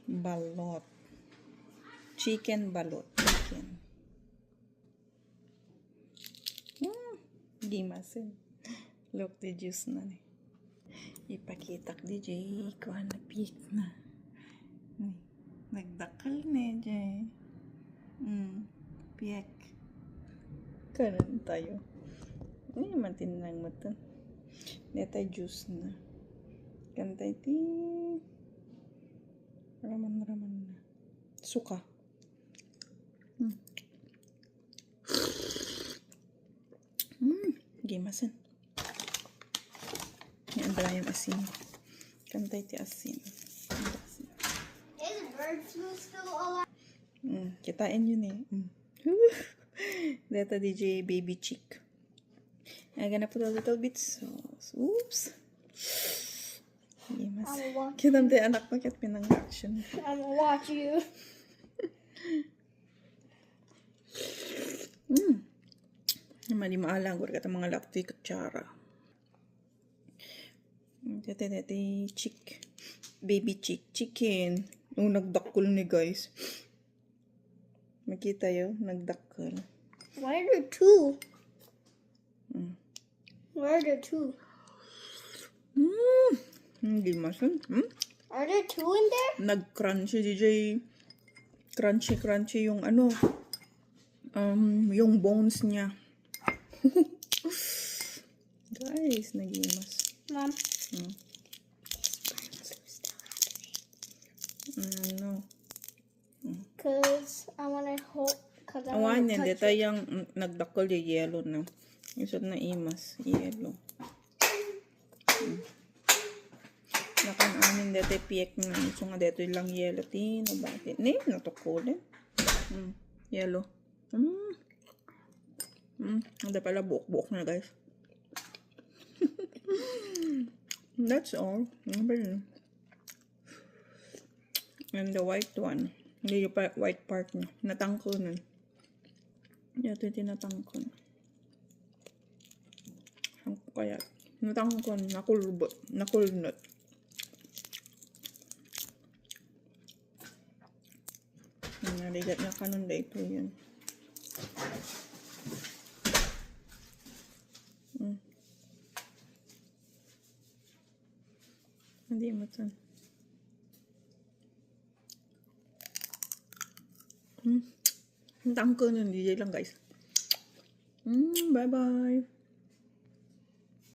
Balot. Chicken balot. Chicken. Gimasin. Look, the juice na ni. Ipakitak DJ ko na pick na. Nagdakal na DJ. Piek. Kanan tayo. Ay, mantinang mo ito. Neta juice na. Kantay ti. Raman na. Suka. Gimasin. Yan ba yung asin? Kantay ti asin. Is bird flu still alive? Kitain yun eh. Data DJ baby chick. I'm gonna put a little bit sauce. Oops. Gimas. Kitam tayo anak mo kat pinang action. I'm gonna watch you. Mali maalang ko kata mga lakti kutsara. Dati chick. Baby chick. Chicken. Nagdakol ni guys. Makita yun? Nagdakol. Why are there two? Why are there two? Hindi masan. Are there two in there? Nag-crunchy DJ. Crunchy yung ano. Yung bones niya. Guys, nagimas. Mom. No. Cause I wanna hold. Cause I Awan wanna yan. touch Dito yung nagdakol yung yellow na. Isot na imas. Yellow. Nakan-anin dito piek na. So nga dito lang yellow. Tino bakit? Ne, natukulin. Yellow. Hindi pala buok-buok na guys. That's all. And the white one. Hindi yung white part niya. Natangko na. Ito yung tinatangko na. Kaya, natangko na. Nakulnot. Naligat na kanon da ito yun. Hindi mo ito. Ang tangko nun. DJ lang guys. Bye bye.